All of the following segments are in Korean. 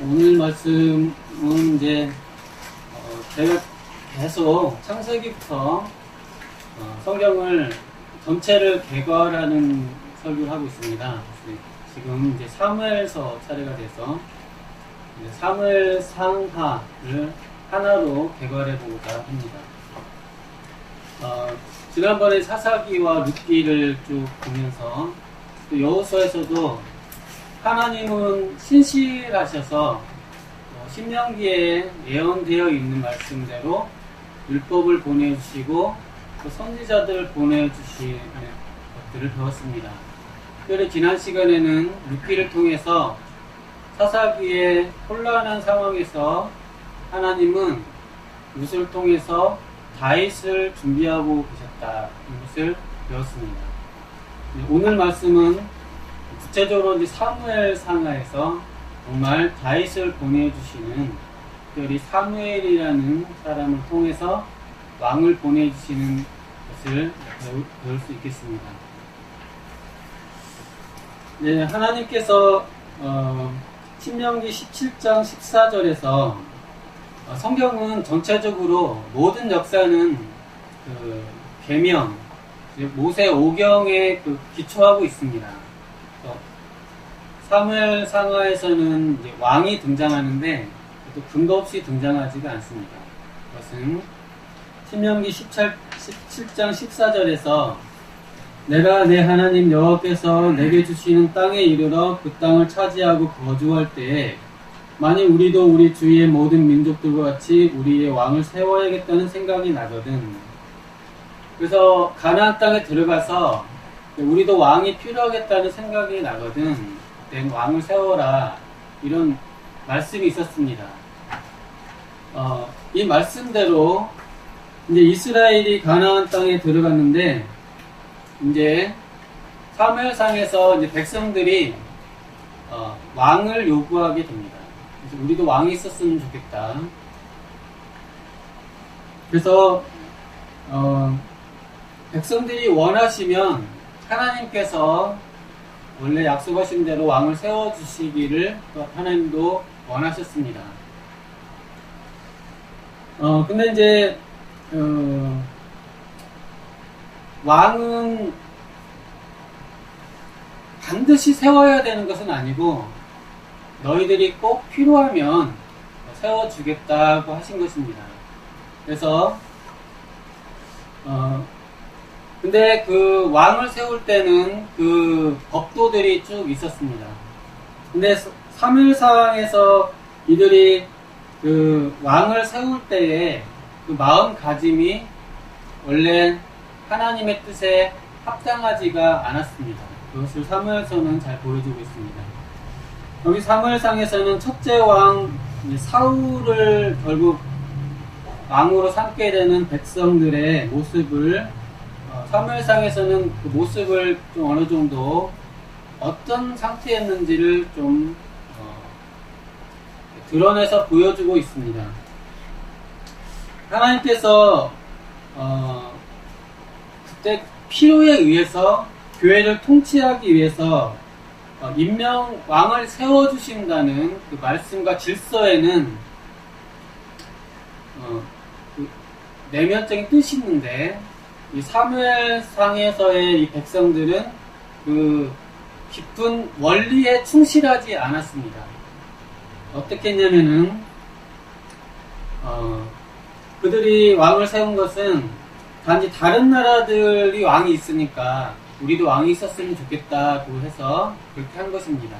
오늘 말씀은 이제 제가 계속 창세기부터 성경을 전체를 개괄하는 설교를 하고 있습니다. 지금 이제 사무엘서 차례가 돼서 이제 사무엘 상하를 하나로 개괄해 보고자 합니다. 지난번에 사사기와 룻기를 쭉 보면서 또 여호수아에서도 하나님은 신실하셔서 신명기에 예언되어 있는 말씀대로 율법을 보내주시고 또 선지자들을 보내주시는 것들을 배웠습니다. 특별히 지난 시간에는 룻기를 통해서 사사기의 혼란한 상황에서 하나님은 룻을 통해서 다윗을 준비하고 계셨다는 것을 배웠습니다. 오늘 말씀은 구체적으로 이제 사무엘 상하에서 정말 다윗을 보내주시는, 특별히 사무엘이라는 사람을 통해서 왕을 보내주시는 것을 배울 수 있겠습니다. 네, 하나님께서 신명기 17장 14절에서 성경은 전체적으로 모든 역사는 계명, 모세 오경에 기초하고 있습니다. 사무엘 상하에서는 이제 왕이 등장하는데 또 근거 없이 등장하지가 않습니다. 그것은 신명기 17장 14절에서 내가 내 하나님 여호와께서 내게 주시는 땅에 이르러 그 땅을 차지하고 거주할 때에 만일 우리도 우리 주위의 모든 민족들과 같이 우리의 왕을 세워야겠다는 생각이 나거든. 그래서 가나안 땅에 들어가서 우리도 왕이 필요하겠다는 생각이 나거든. 그때 왕을 세워라, 이런 말씀이 있었습니다. 이 말씀대로 이제 이스라엘이 가나안 땅에 들어갔는데 이제 사무엘상에서 이제 백성들이 왕을 요구하게 됩니다. 그래서 우리도 왕이 있었으면 좋겠다. 그래서 백성들이 원하시면 하나님께서 원래 약속하신 대로 왕을 세워주시기를 하나님도 원하셨습니다. 근데 이제 왕은 반드시 세워야 되는 것은 아니고 너희들이 꼭 필요하면 세워주겠다고 하신 것입니다. 그래서 근데 그 왕을 세울 때는 그 법도들이 쭉 있었습니다. 근데 사무엘상에서 이들이 그 왕을 세울 때에 그 마음가짐이 원래 하나님의 뜻에 합당하지가 않았습니다. 그것을 사무엘서는 잘 보여주고 있습니다. 여기 사무엘상에서는 첫째 왕 사울을 결국 왕으로 삼게 되는 백성들의 모습을 사무엘상에서는 그 모습을 좀 어느 정도 어떤 상태였는지를 좀 드러내서 보여주고 있습니다. 하나님께서 그때 필요에 의해서 교회를 통치하기 위해서 왕을 세워주신다는 그 말씀과 질서에는 그 내면적인 뜻이 있는데 이 사무엘상에서의 이 백성들은 그 깊은 원리에 충실하지 않았습니다. 어떻게 했냐면은 그들이 왕을 세운 것은 단지 다른 나라들이 왕이 있으니까 우리도 왕이 있었으면 좋겠다고 해서 그렇게 한 것입니다.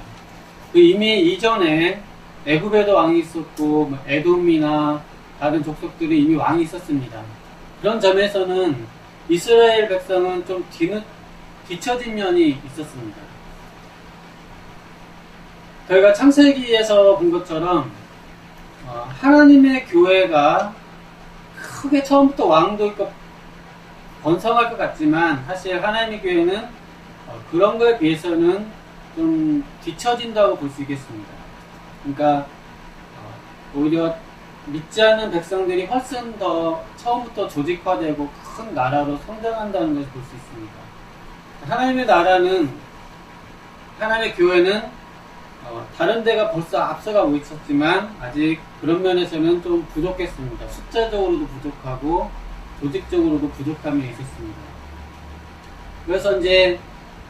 이미 이전에 애굽에도 왕이 있었고 에돔이나 다른 족속들이 이미 왕이 있었습니다. 그런 점에서는 이스라엘 백성은 좀 뒤처진 면이 있었습니다. 저희가 창세기에서 본 것처럼 하나님의 교회가 크게 처음부터 왕도 있고 번성할 것 같지만 사실 하나님의 교회는 그런 거에 비해서는 좀 뒤처진다고 볼 수 있겠습니다. 그러니까 오히려 믿지 않는 백성들이 훨씬 더 처음부터 조직화되고 큰 나라로 성장한다는 것을 볼 수 있습니다. 하나님의 나라는, 하나님의 교회는 다른 데가 벌써 앞서가고 있었지만 아직 그런 면에서는 좀 부족했습니다. 숫자적으로도 부족하고 조직적으로도 부족함이 있었습니다. 그래서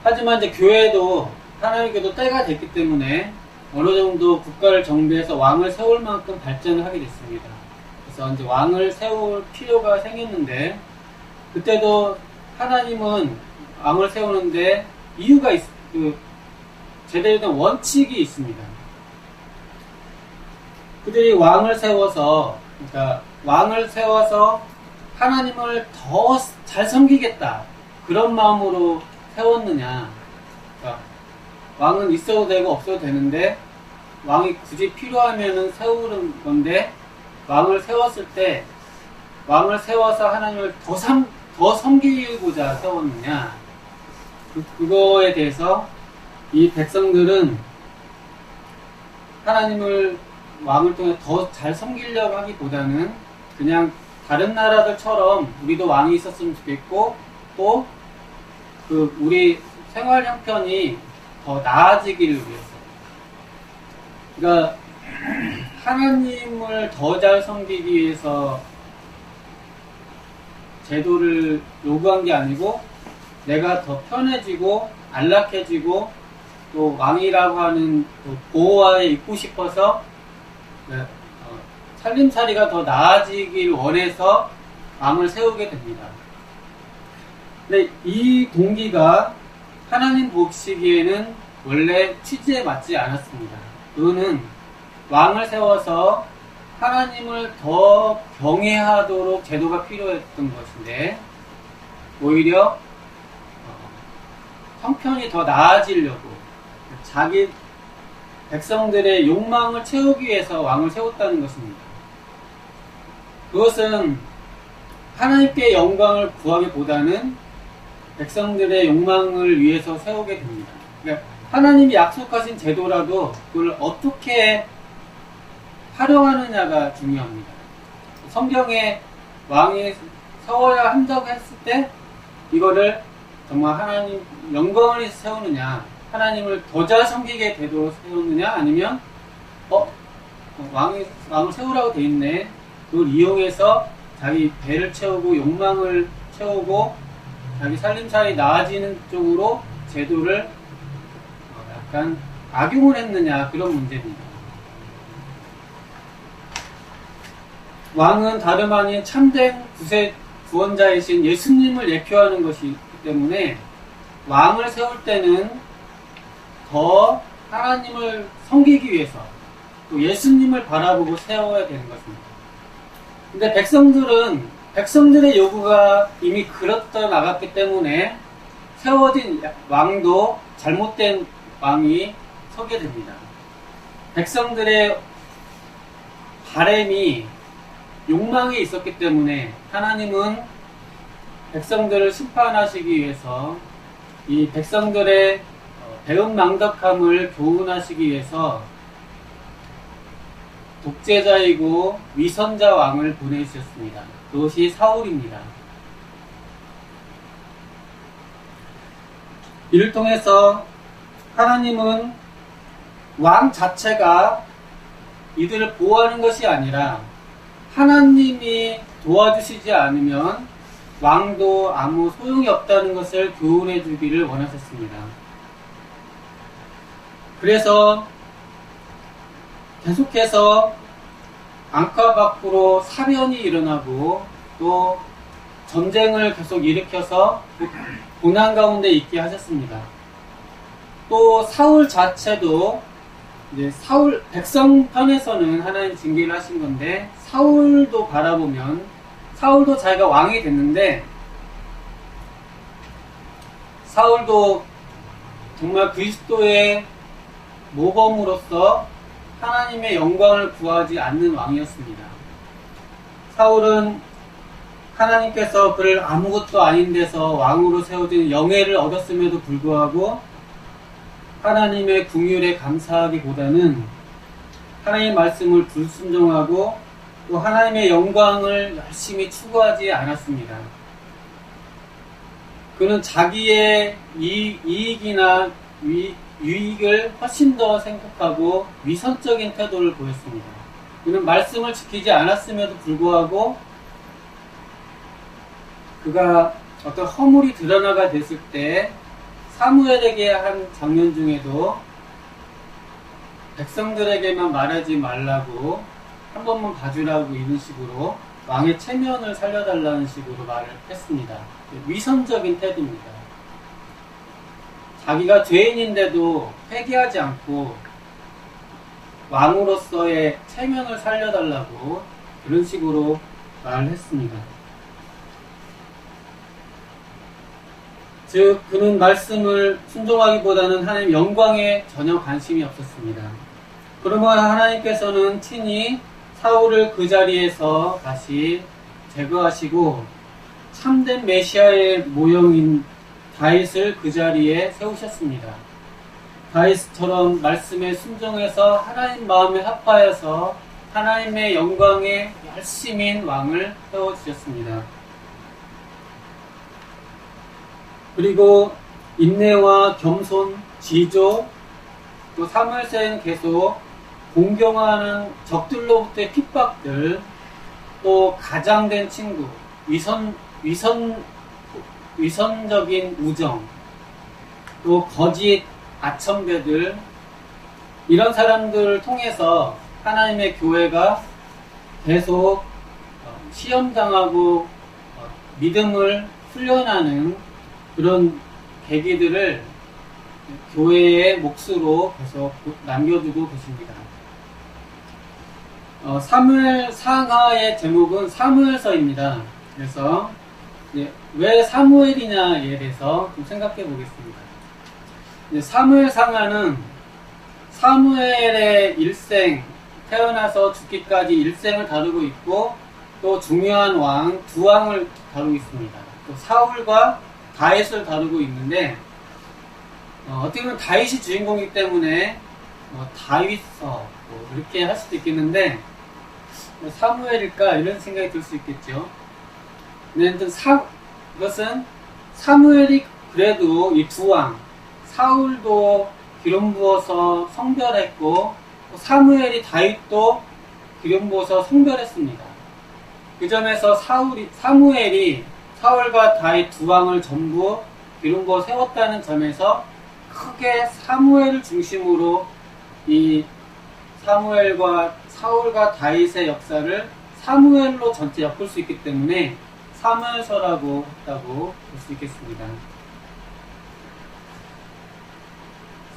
하지만 교회도 하나님께도 때가 됐기 때문에 어느 정도 국가를 정비해서 왕을 세울 만큼 발전을 하게 됐습니다. 그래서 왕을 세울 필요가 생겼는데, 그때도 하나님은 왕을 세우는데 이유가 제대로 된 원칙이 있습니다. 그들이 왕을 세워서 하나님을 더 잘 섬기겠다, 그런 마음으로 세웠느냐. 왕은 있어도 되고 없어도 되는데 왕이 굳이 필요하면은 세우는 건데, 왕을 세웠을 때 왕을 세워서 하나님을 더 섬기고자 세웠느냐. 그거에 대해서 이 백성들은 하나님을 왕을 통해 더 잘 섬기려고 하기보다는 그냥 다른 나라들처럼 우리도 왕이 있었으면 좋겠고, 또 우리 생활 형편이 더 나아지기를 위해서, 그러니까 하나님을 더 잘 섬기기 위해서 제도를 요구한 게 아니고, 내가 더 편해지고 안락해지고 또 왕이라고 하는 보호하에 있고 싶어서 살림살이가 더 나아지길 원해서 왕을 세우게 됩니다. 근데 이 동기가 하나님 보시기에는 원래 취지에 맞지 않았습니다. 그거는 왕을 세워서 하나님을 더 경외하도록 제도가 필요했던 것인데, 오히려 형편이 더 나아지려고 자기 백성들의 욕망을 채우기 위해서 왕을 세웠다는 것입니다. 그것은 하나님께 영광을 구하기보다는 백성들의 욕망을 위해서 세우게 됩니다. 그러니까 하나님이 약속하신 제도라도 그걸 어떻게 활용하느냐가 중요합니다. 성경에 왕이 세워야 한다고 했을 때 이거를 정말 하나님 영광을 위해서 세우느냐, 하나님을 더 잘 섬기게 되도록 세우느냐, 아니면 왕을 세우라고 돼 있네, 그걸 이용해서 자기 배를 채우고 욕망을 채우고 자기 살림살이 나아지는 쪽으로 제도를 약간 악용을 했느냐, 그런 문제입니다. 왕은 다름 아닌 참된 구원자이신 예수님을 예표하는 것이기 때문에 왕을 세울 때는 더 하나님을 섬기기 위해서 또 예수님을 바라보고 세워야 되는 것입니다. 근데 백성들의 요구가 이미 그렇다 나갔기 때문에 세워진 왕도 잘못된 왕이 서게 됩니다. 백성들의 바램이, 욕망이 있었기 때문에 하나님은 백성들을 심판하시기 위해서 이 백성들의 배은망덕함을 교훈하시기 위해서 독재자이고 위선자 왕을 보내주셨습니다. 그것이 사울입니다. 이를 통해서 하나님은 왕 자체가 이들을 보호하는 것이 아니라 하나님이 도와주시지 않으면 왕도 아무 소용이 없다는 것을 교훈해 주기를 원하셨습니다. 그래서 계속해서 안과 밖으로 사변이 일어나고 또 전쟁을 계속 일으켜서 고난 가운데 있게 하셨습니다. 또 사울 자체도 이제 백성 편에서는 하나님 징계를 하신 건데, 사울도 바라보면 사울도 자기가 왕이 됐는데, 사울도 정말 그리스도의 모범으로서 하나님의 영광을 구하지 않는 왕이었습니다. 사울은 하나님께서 그를 아무것도 아닌 데서 왕으로 세워진 영예를 얻었음에도 불구하고 하나님의 긍휼에 감사하기보다는 하나님의 말씀을 불순종하고 또 하나님의 영광을 열심히 추구하지 않았습니다. 그는 자기의 이익이나 유익을 훨씬 더 생각하고 위선적인 태도를 보였습니다. 그는 말씀을 지키지 않았음에도 불구하고 그가 어떤 허물이 드러나가 됐을 때 사무엘에게 한 장면 중에도 백성들에게만 말하지 말라고 한 번만 봐주라고 이런 식으로 왕의 체면을 살려달라는 식으로 말을 했습니다. 위선적인 태도입니다. 자기가 죄인인데도 회개하지 않고 왕으로서의 체면을 살려달라고 그런 식으로 말을 했습니다. 즉 그는 말씀을 순종하기보다는 하나님 영광에 전혀 관심이 없었습니다. 그러므로 하나님께서는 친히 사울을 그 자리에서 다시 제거하시고 참된 메시아의 모형인 다윗을 그 자리에 세우셨습니다. 다윗처럼 말씀에 순종해서 하나님 마음에 합하여서 하나님의 영광에 열심인 왕을 세워주셨습니다. 그리고 인내와 겸손, 지조, 또 사무엘서에는 계속 공경하는 적들로부터의 핍박들, 또 가장된 친구, 위선적인 우정, 또 거짓 아첨배들, 이런 사람들을 통해서 하나님의 교회가 계속 시험당하고 믿음을 훈련하는 그런 계기들을 교회의 몫으로 계속 남겨두고 계십니다. 사무엘 상하의 제목은 사무엘서입니다. 그래서 왜 사무엘이냐에 대해서 좀 생각해 보겠습니다. 사무엘 상하는 사무엘의 일생, 태어나서 죽기까지 일생을 다루고 있고 또 중요한 왕, 두 왕을 다루고 있습니다. 또 사울과 다윗을 다루고 있는데 어떻게 보면 다윗이 주인공이기 때문에 다윗서 이렇게 할 수도 있겠는데 사무엘일까 이런 생각이 들 수 있겠죠. 근데 이것은 사무엘이 그래도 이 두 왕, 사울도 기름 부어서 성별했고 사무엘이 다윗도 기름 부어서 성별했습니다. 그 점에서 사무엘이 사울과 다윗 두 왕을 전부 기름 부어 세웠다는 점에서 크게 사무엘을 중심으로 이 사울과 다윗의 역사를 사무엘로 전체 엮을 수 있기 때문에 사무엘서라고 했다고 볼 수 있겠습니다.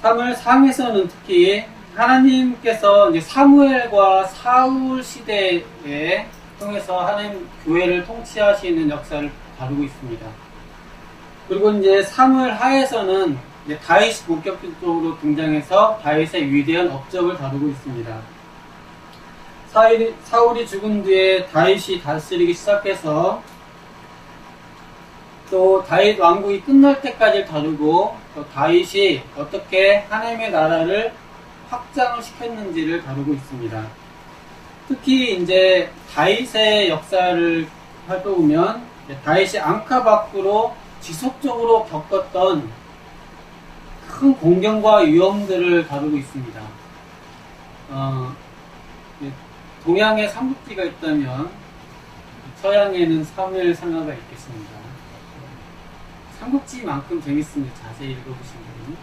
사무엘상에서는 특히 하나님께서 이제 사무엘과 사울 시대에 통해서 하나님 교회를 통치하시는 역사를 다루고 있습니다. 그리고 이제 사무엘 하에서는 이제 다윗이 본격적으로 등장해서 다윗의 위대한 업적을 다루고 있습니다. 사울이 죽은 뒤에 다윗이 다스리기 시작해서 또 다윗 왕국이 끝날 때까지 다루고 또 다윗이 어떻게 하나님의 나라를 확장을 시켰는지를 다루고 있습니다. 특히 이제 다윗의 역사를 살펴보면 다윗이 앙카 밖으로 지속적으로 겪었던 큰 공경과 위험들을 다루고 있습니다. 동양에 삼국지가 있다면 서양에는 사무엘 상하가 있겠습니다. 삼국지만큼 재밌습니다. 자세히 읽어보시면.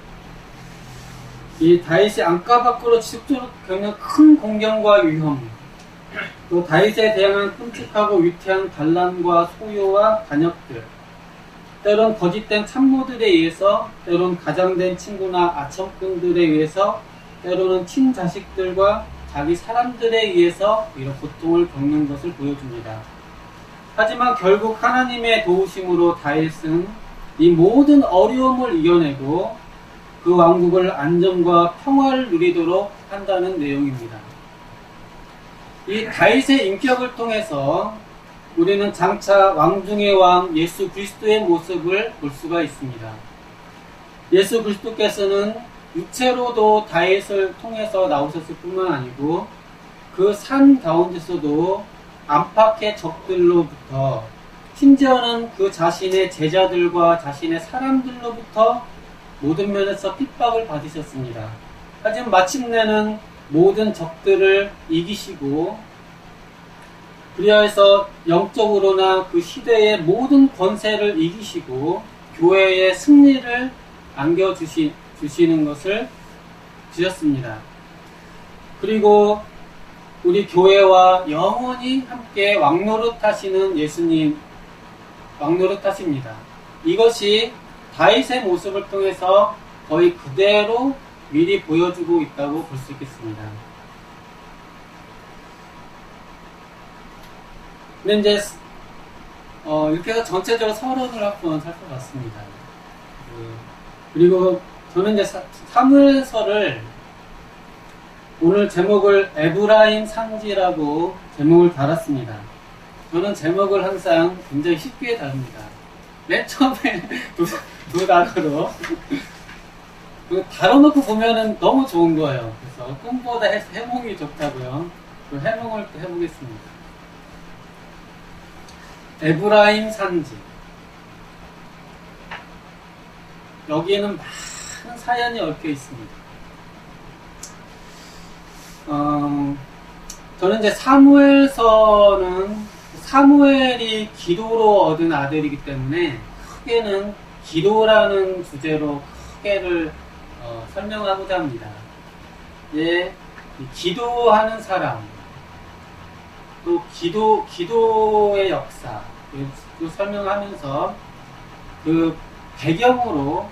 이 다윗이 앙카 밖으로 지속적으로 겪는 큰 공경과 위험, 또 다윗에 대항한 끔찍하고 위태한 반란과 소요와 반역들, 때론 거짓된 참모들에 의해서, 때론 가장된 친구나 아첨꾼들에 의해서, 때로는 친자식들과 자기 사람들에 의해서 이런 고통을 겪는 것을 보여줍니다. 하지만 결국 하나님의 도우심으로 다윗은 이 모든 어려움을 이겨내고 그 왕국을 안정과 평화를 누리도록 한다는 내용입니다. 이 다윗의 인격을 통해서 우리는 장차 왕 중의 왕 예수 그리스도의 모습을 볼 수가 있습니다. 예수 그리스도께서는 육체로도 다윗을 통해서 나오셨을 뿐만 아니고 그 산 가운데서도 안팎의 적들로부터 심지어는 그 자신의 제자들과 자신의 사람들로부터 모든 면에서 핍박을 받으셨습니다. 하지만 마침내는 모든 적들을 이기시고 그리하여서 영적으로나 그 시대의 모든 권세를 이기시고 교회의 승리를 안겨주시는 것을 주셨습니다. 그리고 우리 교회와 영원히 함께 왕노릇하시는 예수님 왕노릇하십니다. 이것이 다윗의 모습을 통해서 거의 그대로 미리 보여주고 있다고 볼 수 있겠습니다. 근데 이제 이렇게 해서 전체적으로 서론을 한번 살펴봤습니다. 그리고 저는 이제 사무엘서를 오늘 제목을 에브라임 산지라고 제목을 달았습니다. 저는 제목을 항상 굉장히 쉽게 다룹니다. 맨 처음에 두 단어로 다뤄놓고 보면은 너무 좋은 거예요. 그래서 꿈보다 해몽이 좋다고요. 그 해몽을 또 해보겠습니다. 에브라임 산지. 여기에는 많은 사연이 얽혀 있습니다. 저는 이제 사무엘서는 사무엘이 기도로 얻은 아들이기 때문에 크게는 기도라는 주제로 크게를 설명하고자 합니다. 예, 기도하는 사람, 또 기도의 역사, 또 설명하면서 그 배경으로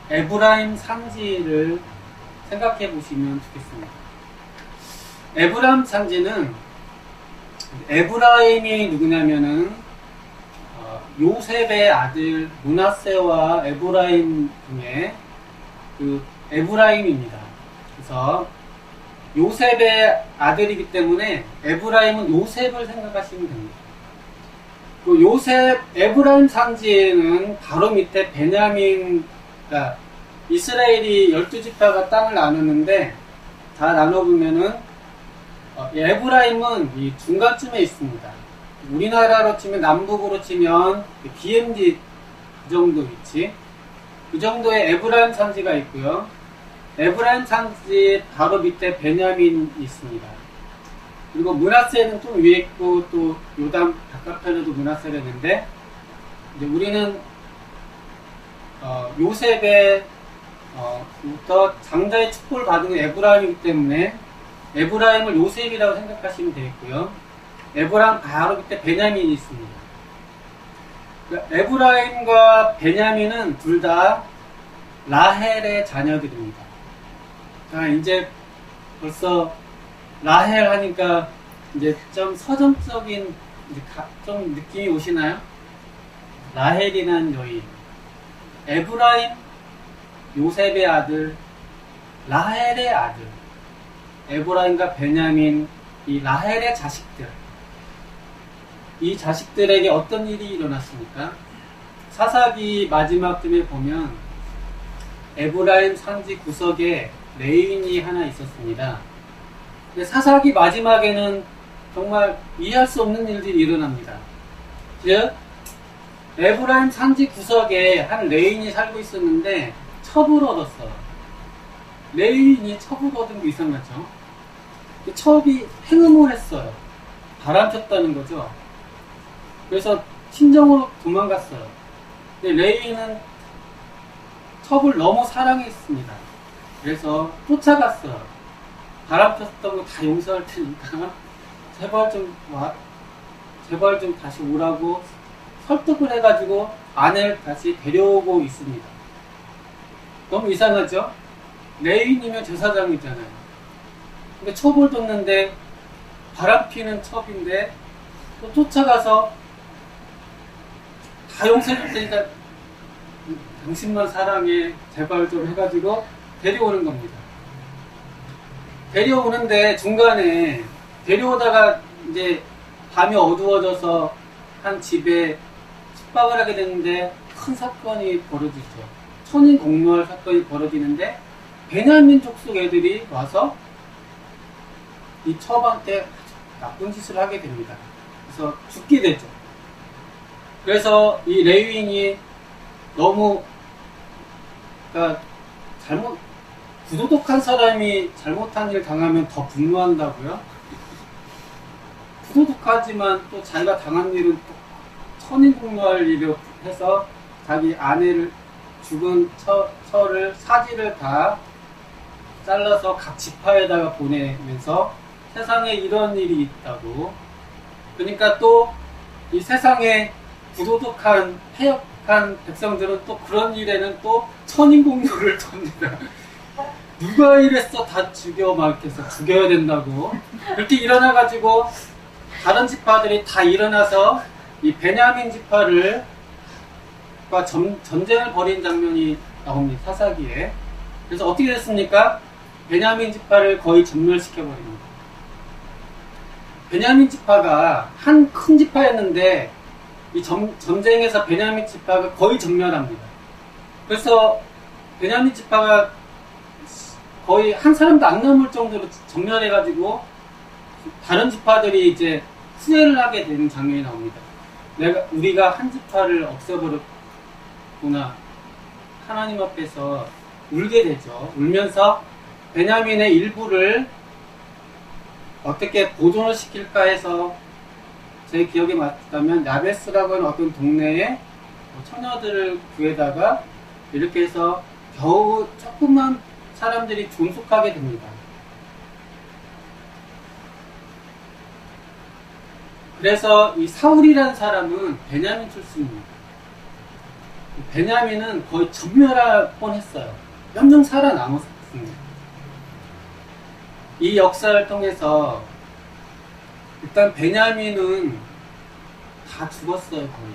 에브라임 산지를 생각해 보시면 좋겠습니다. 에브라임 산지는 에브라임이 누구냐면은 요셉의 아들 므낫세와 에브라임 중에 그 에브라임입니다. 그래서 요셉의 아들이기 때문에 에브라임은 요셉을 생각하시면 됩니다. 그 에브라임 산지에는 바로 밑에 베냐민, 그러니까 이스라엘이 12지파가 땅을 나누는데 다 나눠보면은 에브라임은 이 중간쯤에 있습니다. 우리나라로 치면 남북으로 치면 BMD 그 정도 위치, 그 정도의 에브라임 산지가 있고요. 에브라임 산지 바로 밑에 베냐민이 있습니다. 그리고 므낫세는 좀 위에 있고 또 요단 바깥편에도 므낫세가 있는데 이제 우리는 요셉의 부터 장자의 축복을 받은 에브라임이기 때문에 에브라임을 요셉이라고 생각하시면 되겠고요. 에브라임 바로 밑에 베냐민이 있습니다. 그러니까 에브라임과 베냐민은 둘 다 라헬의 자녀들입니다. 자, 이제 벌써 라헬 하니까 이제 좀 서정적인 좀 느낌이 오시나요? 라헬이라는 여인, 에브라임, 요셉의 아들, 라헬의 아들, 에브라임과 베냐민, 이 라헬의 자식들, 이 자식들에게 어떤 일이 일어났습니까? 사사기 마지막쯤에 보면 에브라임 산지 구석에 레위인이 하나 있었습니다. 근데 사사기 마지막에는 정말 이해할 수 없는 일들이 일어납니다. 즉, 에브라임 산지 구석에 한 레위인이 살고 있었는데 첩을 얻었어요. 레위인이 첩을 얻은 게 이상하죠? 첩이 행음을 했어요. 바람폈다는 거죠. 그래서 친정으로 도망갔어요. 근데 레위인은 첩을 너무 사랑했습니다. 그래서 쫓아갔어요. 바람폈던 거 다 용서할 테니까 제발 좀 다시 오라고 설득을 해가지고 아내를 다시 데려오고 있습니다. 너무 이상하죠? 레위인이면 제사장이잖아요. 근데 첩을 뒀는데 바람피는 첩인데 또 쫓아가서 다 용서해줄 테니까 당신만 사랑해 제발 좀 해가지고 데려오는 겁니다. 데려오는데 중간에 데려오다가 이제 밤이 어두워져서 한 집에 숙박을 하게 되는데 큰 사건이 벌어지죠. 천인 공노할 사건이 벌어지는데 베냐민 족속 애들이 와서 이 첩한테 나쁜 짓을 하게 됩니다. 그래서 죽게 되죠. 그래서 이 레위인이 너무, 그러니까 부도덕한 사람이 잘못한 일 당하면 더 분노한다고요? 부도덕하지만 또 자기가 당한 일은 또 천인공노할 일을 해서 자기 아내를 죽은 처를 사지를 다 잘라서 각 지파에다가 보내면서 세상에 이런 일이 있다고. 그러니까 또 이 세상에 부도덕한 패역한 백성들은 또 그런 일에는 또 천인공노를 톱니다. 누가 이랬어? 다 죽여 막 이렇게 해서 죽여야 된다고. 그렇게 일어나가지고 다른 지파들이 다 일어나서 이 베냐민 지파를 전쟁을 벌인 장면이 나옵니다. 사사기에. 그래서 어떻게 됐습니까? 베냐민 지파를 거의 전멸시켜버립니다. 베냐민 지파가 한 큰 지파였는데 이 전쟁에서 베냐민 지파가 거의 전멸합니다. 그래서 베냐민 지파가 거의 한 사람도 안 남을 정도로 전멸해가지고 다른 지파들이 이제 후회를 하게 되는 장면이 나옵니다. 우리가 한 지파를 없애버렸구나. 하나님 앞에서 울게 되죠. 울면서 베냐민의 일부를 어떻게 보존을 시킬까 해서 제 기억에 맞다면 야베스라고 하는 어떤 동네에 처녀들을 구해다가 이렇게 해서 겨우 조금만 사람들이 존속하게 됩니다. 그래서 이 사울이라는 사람은 베냐민 출신입니다. 베냐민은 거의 전멸할 뻔했어요. 몇 명 살아남았습니다. 이 역사를 통해서 일단 베냐민은 다 죽었어요. 거의.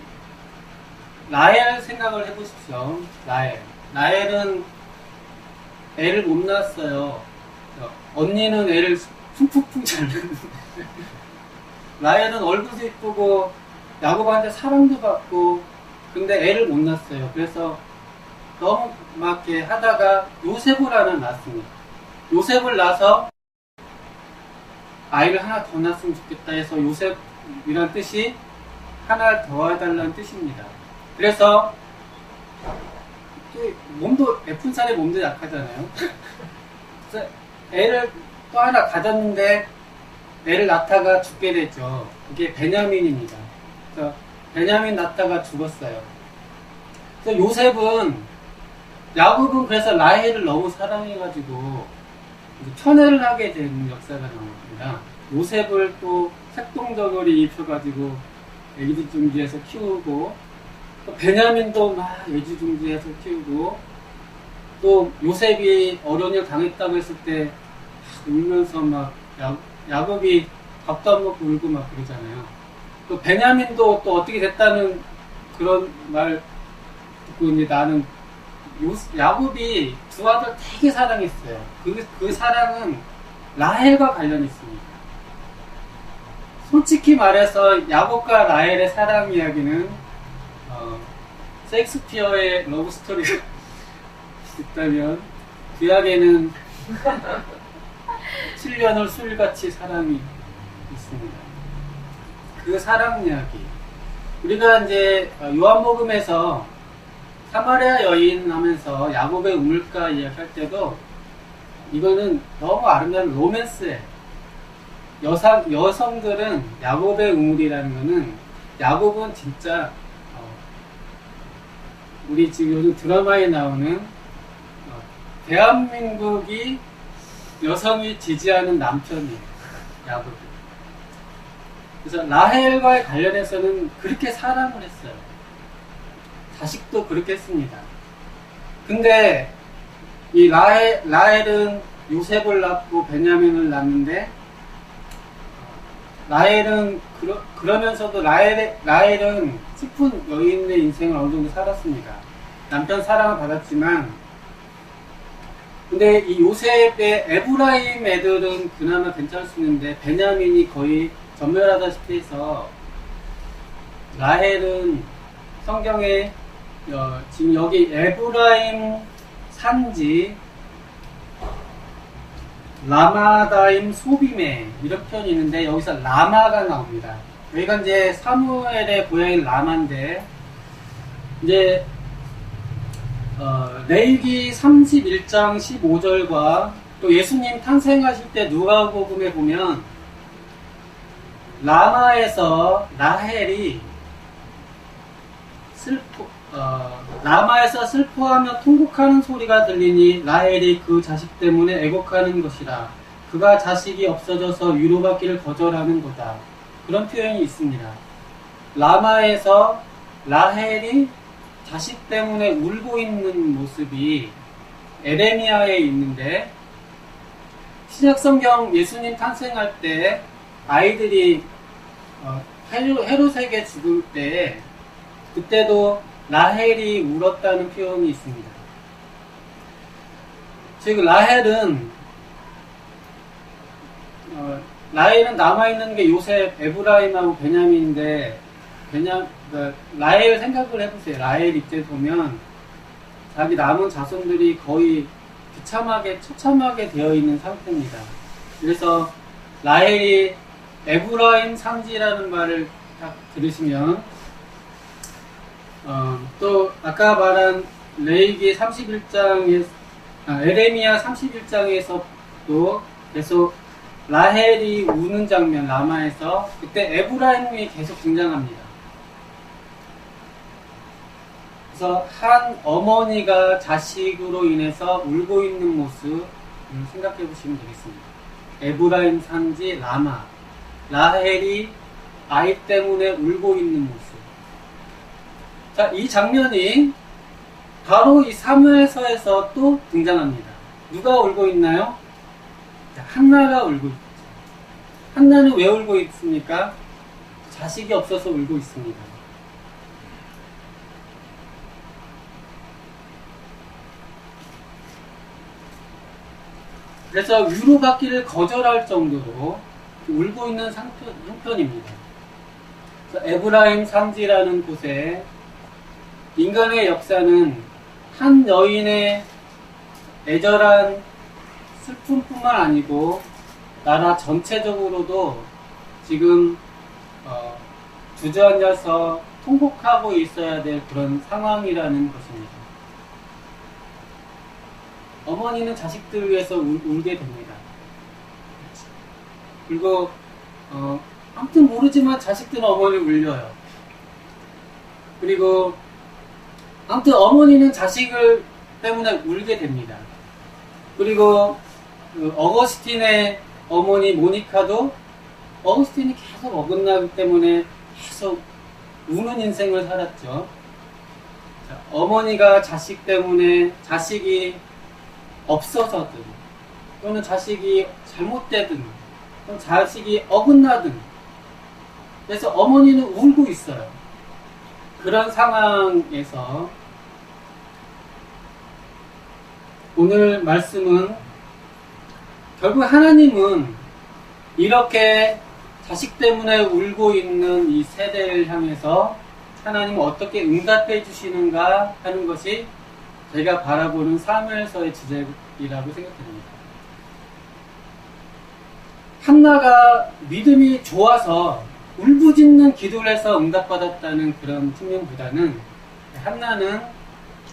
라헬 생각을 해보십시오. 라헬은 애를 못 낳았어요. 언니는 애를 퉁퉁퉁 잘 낳는데 라헬은 얼굴도 이쁘고 야곱한테 사랑도 받고 근데 애를 못 낳았어요. 그래서 너무 막 이렇게 하다가 요셉을 하나 낳았습니다. 요셉을 낳아서 아이를 하나 더 낳았으면 좋겠다 해서 요셉이란 뜻이 하나 더 해달라는 뜻입니다. 그래서 몸도 F살의 몸도 약하잖아요. 그래서 애를 또 하나 가졌는데 애를 낳다가 죽게 됐죠. 그게 베냐민입니다. 그래서 베냐민 낳다가 죽었어요. 그래서 야곱은 그래서 라헬을 너무 사랑해가지고 편애를 하게 된 역사가 나옵니다. 요셉을 또 색동저고리 입혀가지고 애지중지해서 키우고 또 베냐민도 막 애지중지해서 키우고 또 요셉이 어려운 일 당했다고 했을 때 울면서 막 야곱이 밥도 안 먹고 울고 막 그러잖아요. 또 베냐민도 또 어떻게 됐다는 그런 말 듣고 이제 나는 야곱이 두 아들 되게 사랑했어요. 그 사랑은 라헬과 관련이 있습니다. 솔직히 말해서 야곱과 라헬의 사랑 이야기는 셰익스피어의 러브스토리가 있다면 구약에는 7년을 술같이 사랑이 있습니다. 그 사랑 이야기 우리가 이제 요한복음에서 사마리아 여인 하면서 야곱의 우물가 이야기 할 때도 이거는 너무 아름다운 로맨스예요. 여성들은 야곱의 우물이라는 거는 야곱은 진짜 우리 지금 요즘 드라마에 나오는 대한민국이 여성이 지지하는 남편이에요. 야곱이. 그래서 라헬과의 관련해서는 그렇게 사랑을 했어요. 자식도 그렇게 했습니다. 근데 이 라헬은 요셉을 낳고 베냐민을 낳는데 라헬은 그러면서도 라헬은 슬픈 여인의 인생을 어느 정도 살았습니다. 남편 사랑을 받았지만 근데 이 요셉의 에브라임 애들은 그나마 괜찮을 수 있는데 베냐민이 거의 전멸하다시피 해서 라헬은 성경에 지금 여기 에브라임 산지 라마다임 소빔에 이런 표현이 있는데 여기서 라마가 나옵니다. 여기가 이제 사무엘의 고향인 라마인데 이제 레위기 31장 15절과 또 예수님 탄생하실 때 누가복음에 보면 라마에서 라헬이 라마에서 슬퍼하며 통곡하는 소리가 들리니 라헬이 그 자식 때문에 애곡하는 것이라. 그가 자식이 없어져서 위로받기를 거절하는 거다. 그런 표현이 있습니다. 라마에서 라헬이 자식 때문에 울고 있는 모습이 에레미야에 있는데, 신약성경 예수님 탄생할 때 아이들이 헤롯에게 죽을 때 그때도 라헬이 울었다는 표현이 있습니다. 즉 라헬은 남아있는 게 요셉, 에브라임하고 베냐민인데, 라헬 생각을 해보세요. 라헬 입장에 보면 자기 남은 자손들이 거의 처참하게 되어 있는 상태입니다. 그래서 라헬이 에브라임 산지라는 말을 딱 들으시면, 또 아까 말한 레위기 31장에 에레미야 31장에서도 계속 라헬이 우는 장면, 라마에서 그때 에브라임이 계속 등장합니다. 그래서 한 어머니가 자식으로 인해서 울고 있는 모습을 생각해 보시면 되겠습니다. 에브라임 산지 라마, 라헬이 아이 때문에 울고 있는 모습. 자, 이 장면이 바로 이 사무엘서에서 또 등장합니다. 누가 울고 있나요? 자, 한나가 울고 있죠. 한나는 왜 울고 있습니까? 자식이 없어서 울고 있습니다. 그래서 위로받기를 거절할 정도로 울고 있는 형편입니다. 에브라임 산지라는 곳에 인간의 역사는 한 여인의 애절한 슬픔뿐만 아니고 나라 전체적으로도 지금 주저앉아서 통곡하고 있어야 될 그런 상황이라는 것입니다. 어머니는 자식들을 위해서 울게 됩니다. 그리고 아무튼 모르지만 자식들은 어머니를 울려요. 그리고 아무튼 어머니는 자식을 때문에 울게 됩니다. 그리고 어거스틴의 어머니 모니카도 어거스틴이 계속 어긋나기 때문에 계속 우는 인생을 살았죠. 자, 어머니가 자식 때문에 자식이 없어서든 또는 자식이 잘못되든 또는 자식이 어긋나든 그래서 어머니는 울고 있어요. 그런 상황에서 오늘 말씀은 결국 하나님은 이렇게 자식 때문에 울고 있는 이 세대를 향해서 하나님은 어떻게 응답해 주시는가 하는 것이 제가 바라보는 사무엘서의 주제이라고 생각합니다. 한나가 믿음이 좋아서 울부짖는 기도를 해서 응답받았다는 그런 측면보다는 한나는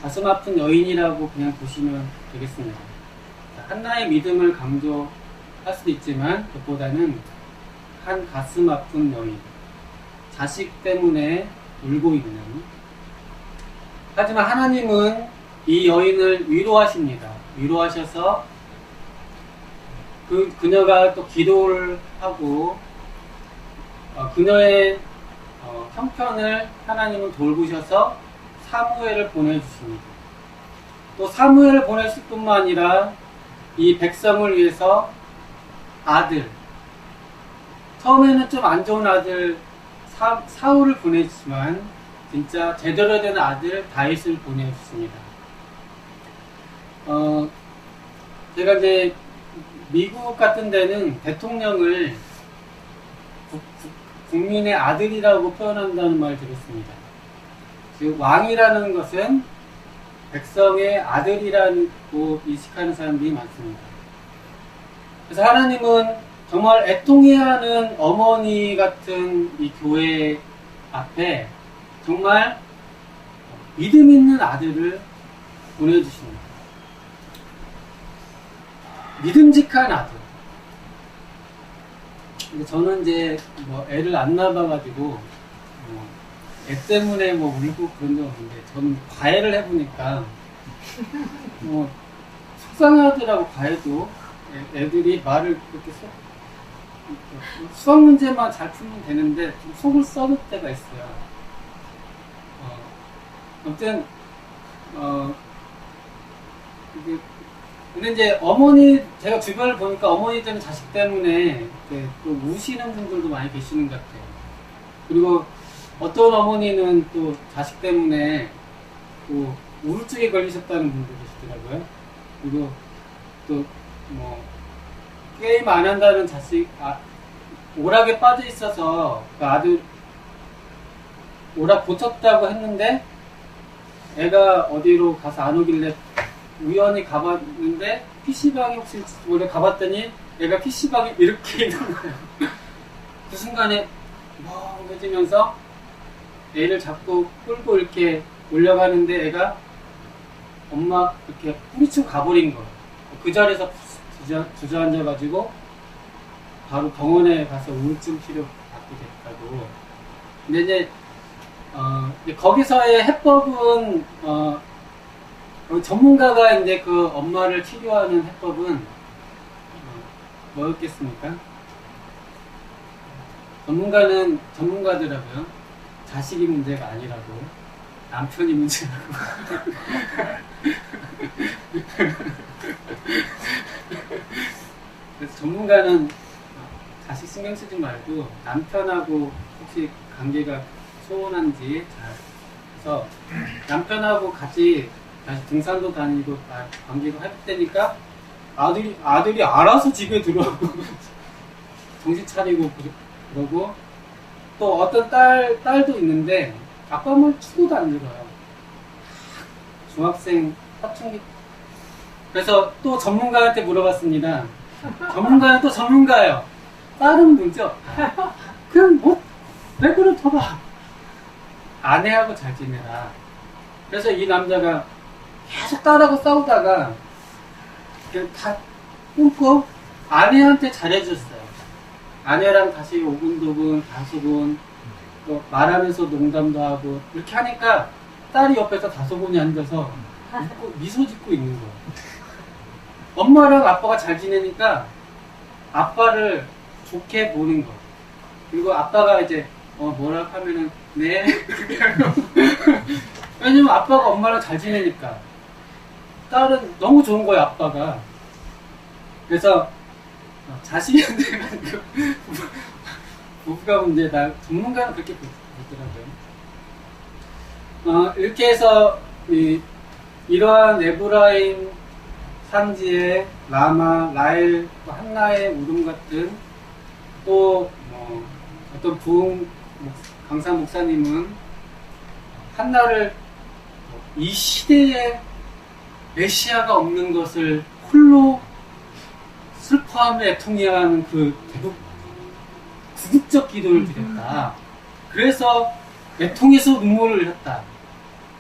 가슴 아픈 여인이라고 그냥 보시면 되겠습니다. 한나의 믿음을 강조할 수도 있지만 그것보다는 한 가슴 아픈 여인, 자식 때문에 울고 있는, 하지만 하나님은 이 여인을 위로하십니다. 위로하셔서 그녀가 또 기도를 하고 그녀의 형편을 하나님은 돌보셔서 사무엘을 보내주십니다. 또 사무엘을 보내실 뿐만 아니라 이 백성을 위해서 아들, 처음에는 좀 안 좋은 아들 사울을 보내주지만 진짜 제대로 된 아들 다윗을 보내주십니다. 제가 이제 미국 같은 데는 대통령을 국민의 아들이라고 표현한다는 말을 들었습니다. 즉 왕이라는 것은 백성의 아들이라고 인식하는 사람들이 많습니다. 그래서 하나님은 정말 애통해야 하는 어머니 같은 이 교회 앞에 정말 믿음 있는 아들을 보내주십니다. 믿음직한 아들. 근데 저는 이제 뭐 애를 안 낳아가지고 애 때문에 뭐 울고 그런 적 없는데 저는 과외를 해보니까 속상하더라고. 과외도 애들이 말을 그렇게 수학 문제만 잘 풀면 되는데 좀 속을 썩을 때가 있어요. 아무튼 근데 이제 제가 주변을 보니까 어머니들은 자식 때문에 또 우시는 분들도 많이 계시는 것 같아요. 그리고 어떤 어머니는 또 자식 때문에 또 우울증에 걸리셨다는 분도 계시더라고요. 그리고 또 게임 안 한다는 자식, 오락에 빠져 있어서 그 아들 오락 고쳤다고 했는데 애가 어디로 가서 안 오길래 우연히 가봤는데 PC방에 혹시 원래 가봤더니 애가 PC방에 이렇게 있는 거예요. 그 순간에 멍해지면서 애를 잡고 끌고 이렇게 올려가는데 애가 엄마 이렇게 뿌리치고 가버린 거예요. 그 자리에서 주저앉아가지고 바로 병원에 가서 우울증 치료 받게 됐다고. 근데 이제 거기서의 해법은 전문가가 이제 그 엄마를 치료하는 해법은 뭐였겠습니까? 전문가는 전문가더라고요. 자식이 문제가 아니라고, 남편이 문제라고. 그래서 전문가는 자식 신경 쓰지 말고 남편하고 혹시 관계가 소원한지 잘 해서 남편하고 같이 다시 등산도 다니고 관계가 회복되니까 아들이 알아서 집에 들어오고 정신 차리고 그러고, 또 어떤 딸도 있는데 아빠 말 추고도 안 들어요. 중학생 사춘기. 그래서 또 전문가한테 물어봤습니다. 전문가는 또 전문가예요. 딸은 뭐죠? 그냥 왜 그렇더라. 아내하고 잘 지내라. 그래서 이 남자가 계속 딸하고 싸우다가 다 끊고 아내한테 잘해줬어요. 아내랑 다시 오근도근 다소근, 또 말하면서 농담도 하고 이렇게 하니까 딸이 옆에서 다소근이 앉아서 미소 짓고 있는 거예요. 엄마랑 아빠가 잘 지내니까 아빠를 좋게 보는 거. 그리고 아빠가 이제 뭐라 하면은 네 그렇게 하고. 왜냐면 아빠가 엄마랑 잘 지내니까. 딸은 너무 좋은 거예요, 아빠가. 그래서 자식한테는 부부가 문제다. 전문가는 그렇게 보더라고요. 이렇게 해서 이러한 에브라임 산지의 라마, 라헬, 한나의 울음 같은, 또 어떤 부흥 강사 목사님은 한나를 이 시대에 메시아가 없는 것을 홀로 슬퍼하며 애통해하는 그 구급적 기도를 드렸다. 그래서 애통해서 눈물을 흘렸다.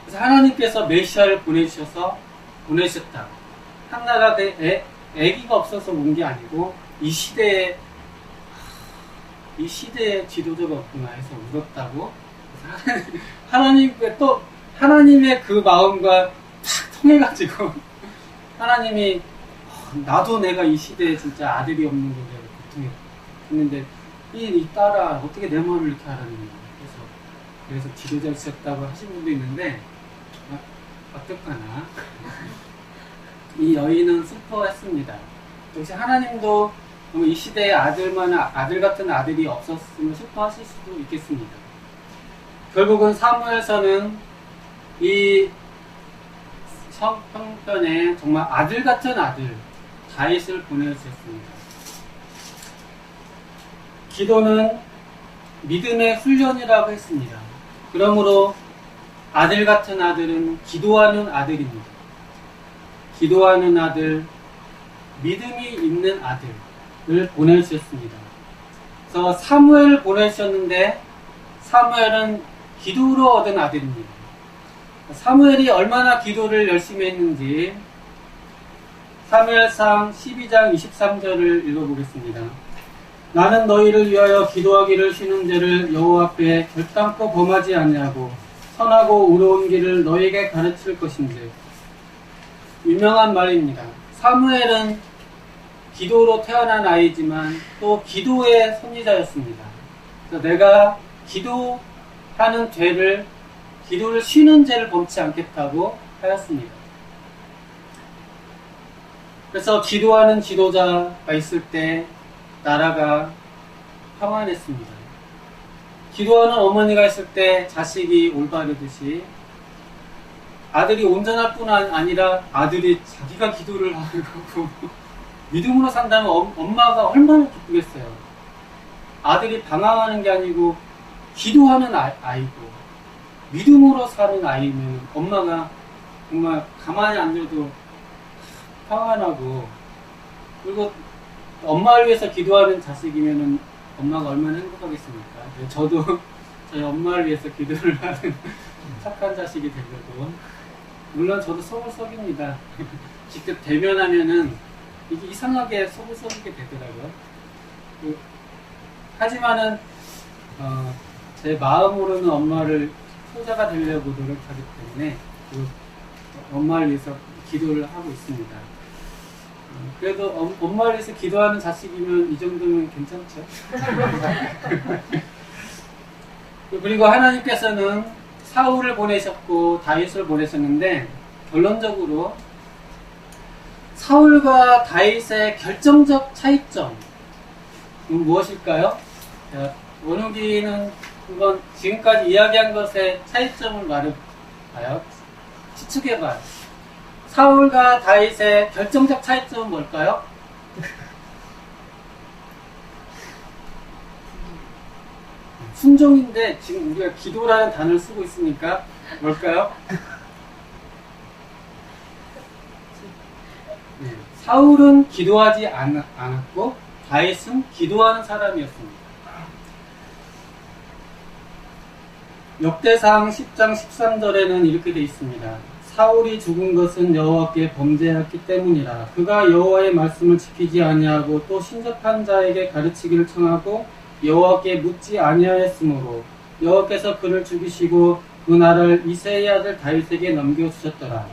그래서 하나님께서 메시아를 보내셨다. 한나가 애기가 없어서 온 게 아니고 이 시대에 지도자가 없구나 해서 울었다고. 하나님의 그 마음과 탁 통해가지고 하나님이 나도 내가 이 시대에 진짜 아들이 없는 거를 고통했는데 이 딸아 어떻게 내 마음을 이렇게 알았느냐. 그래서 지도자를 주셨다고 하신 분도 있는데 어떡하나. 이 여인은 슬퍼했습니다. 역시 하나님도 이 시대에 아들 같은 아들이 없었으면 슬퍼하실 수도 있겠습니다. 결국은 사무엘서는 이 성편에 정말 아들 같은 아들 다윗을 보내주셨습니다. 기도는 믿음의 훈련이라고 했습니다. 그러므로 아들 같은 아들은 기도하는 아들입니다. 기도하는 아들, 믿음이 있는 아들을 보내주셨습니다. 그래서 사무엘을 보내주셨는데 사무엘은 기도로 얻은 아들입니다. 사무엘이 얼마나 기도를 열심히 했는지 사무엘상 12장 23절을 읽어보겠습니다. 나는 너희를 위하여 기도하기를 쉬는 죄를 여호와 앞에 결단코 범하지 아니하고 선하고 의로운 길을 너희에게 가르칠 것인지. 유명한 말입니다. 사무엘은 기도로 태어난 아이지만 또 기도의 선지자였습니다. 그래서 내가 기도하는 죄를, 기도를 쉬는 죄를 범치 않겠다고 하였습니다. 그래서 기도하는 지도자가 있을 때 나라가 평안했습니다. 기도하는 어머니가 있을 때 자식이 올바르듯이 아들이 온전할 뿐 아니라 아들이 자기가 기도를 하고 믿음으로 산다면 엄마가 얼마나 기쁘겠어요. 아들이 방황하는 게 아니고 기도하는 아이고 믿음으로 사는 아이면 엄마가 정말 가만히 앉아도 평안하고, 그리고 엄마를 위해서 기도하는 자식이면 엄마가 얼마나 행복하겠습니까? 저도 저희 엄마를 위해서 기도를 하는 착한 자식이 되려고. 물론 저도 속을 썩입니다. 직접 대면하면은 이게 이상하게 속을 썩이게 되더라고요. 하지만은 제 마음으로는 엄마를 효자가 되려고 노력하기 때문에 엄마를 위해서 기도를 하고 있습니다. 그래도 엄마를 위해서 기도하는 자식이면 이 정도면 괜찮죠? 그리고 하나님께서는 사울을 보내셨고 다윗을 보내셨는데 결론적으로 사울과 다윗의 결정적 차이점은 무엇일까요? 원욱이는 한번 지금까지 이야기한 것의 차이점을 말해봐요. 추측해봐요. 사울과 다윗의 결정적 차이점은 뭘까요? 순종인데 지금 우리가 기도라는 단어를 쓰고 있으니까 뭘까요? 네, 사울은 기도하지 않았고 다윗은 기도하는 사람이었습니다. 역대상 10장 13절에는 이렇게 되어 있습니다. 사울이 죽은 것은 여호와께 범죄하였기 때문이라. 그가 여호와의 말씀을 지키지 아니하고 또 신접한 자에게 가르치기를 청하고 여호와께 묻지 아니하였으므로 여호와께서 그를 죽이시고 그 나라를 이새의 아들 다윗에게 넘겨주셨더라.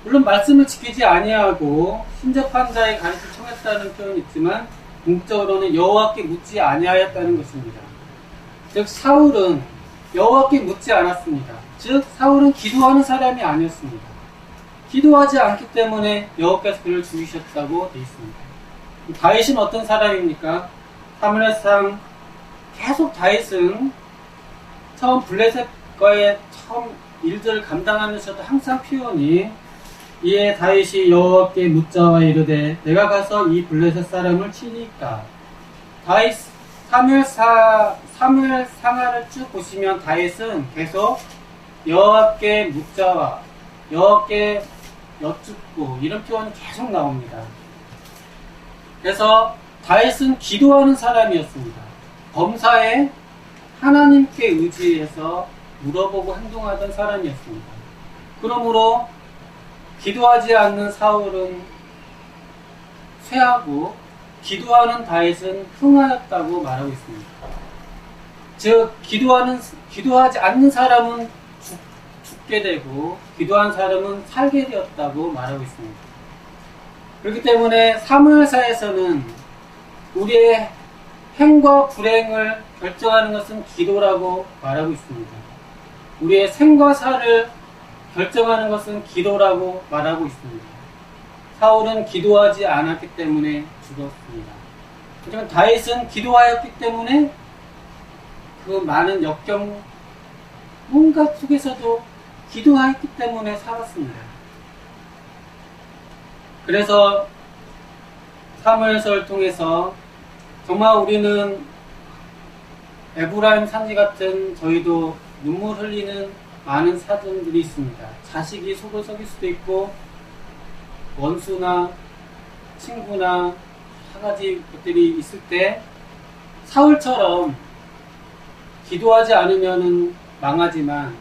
물론 말씀을 지키지 아니하고 신접한 자의 가르치기를 청했다는 표현이 있지만 궁극적으로는 여호와께 묻지 아니하였다는 것입니다. 즉 사울은 여호와께 묻지 않았습니다. 즉 사울은 기도하는 사람이 아니었습니다. 기도하지 않기 때문에 여호와께서 그를 죽이셨다고 되어 있습니다. 다윗은 어떤 사람입니까? 사무엘상 계속 다윗은 처음 블레셋과의 처음 일들을 감당하면서도 항상 표현이 이에 다윗이 여호와께 묻자와 이르되 내가 가서 이 블레셋 사람을 치리까. 다윗 사무엘 상하를 쭉 보시면 다윗은 계속 여호와께 묻자와 여호와께 여쭙고 이런 표현이 계속 나옵니다. 그래서 다윗은 기도하는 사람이었습니다. 범사에 하나님께 의지해서 물어보고 행동하던 사람이었습니다. 그러므로 기도하지 않는 사울은 쇠하고 기도하는 다윗은 흥하였다고 말하고 있습니다. 즉 기도하지 않는 사람은 죽게 되고 기도한 사람은 살게 되었다고 말하고 있습니다. 그렇기 때문에 사무엘사에서는 우리의 행과 불행을 결정하는 것은 기도라고 말하고 있습니다. 우리의 생과 사를 결정하는 것은 기도라고 말하고 있습니다. 사울은 기도하지 않았기 때문에 죽었습니다. 하지만 다윗은 기도하였기 때문에 그 많은 역경 뭔가 속에서도 기도하였기 때문에 살았습니다. 그래서 사무엘서를 통해서 정말 우리는 에브라임 산지 같은 저희도 눈물 흘리는 많은 사정들이 있습니다. 자식이 속을 썩일 수도 있고 원수나 친구나 여러 가지 것들이 있을 때 사울처럼 기도하지 않으면 망하지만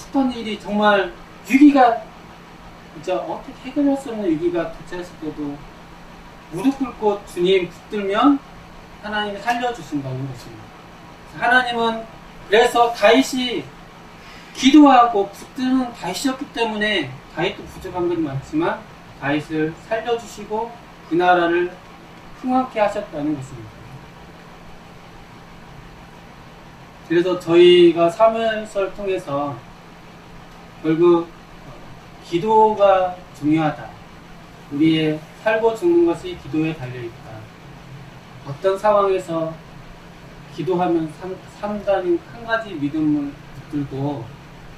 싶었던 일이 정말 위기가 진짜 어떻게 해결할 수 없는 위기가 도착했을 때도 무릎 꿇고 주님 붙들면 하나님이 살려주신다는 것입니다. 하나님은 그래서 다윗이 기도하고 붙드는 다윗이었기 때문에 다윗도 부족한 것이 많지만 다윗을 살려주시고 그 나라를 흥하게 하셨다는 것입니다. 그래서 저희가 사무엘서를 통해서 결국 기도가 중요하다. 우리의 살고 죽는 것이 기도에 달려있다. 어떤 상황에서 기도하면 산다는 한 가지 믿음을 붙들고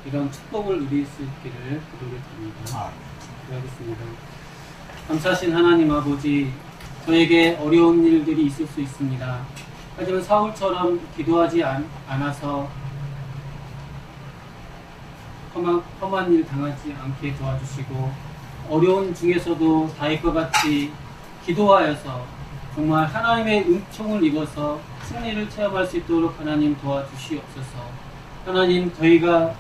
이런 축복을 누릴 수 있기를 기도를 드립니다. 기도하겠습니다. 감사하신 하나님 아버지, 저에게 어려운 일들이 있을 수 있습니다. 하지만 사울처럼 기도하지 않아서 험한 일 당하지 않게 도와주시고, 어려운 중에서도 다윗과 같이 기도하여서 정말 하나님의 은총을 입어서 승리를 체험할 수 있도록 하나님 도와주시옵소서. 하나님, 저희가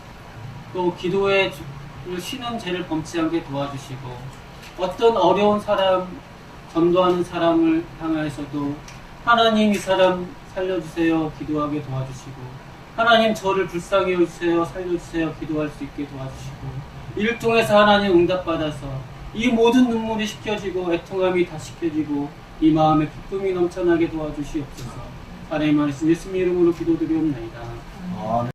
또 기도에 쉬는 죄를 범치 않게 도와주시고, 어떤 어려운 사람, 전도하는 사람을 향하여서도 하나님 이 사람 살려주세요 기도하게 도와주시고, 하나님 저를 불쌍히 여주세요 살려주세요 기도할 수 있게 도와주시고, 이를 통해서 하나님 응답받아서 이 모든 눈물이 씻겨지고 애통함이 다 씻겨지고 이 마음에 기쁨이 넘쳐나게 도와주시옵소서. 하나님 말씀 예수님 이름으로 기도드리옵나이다.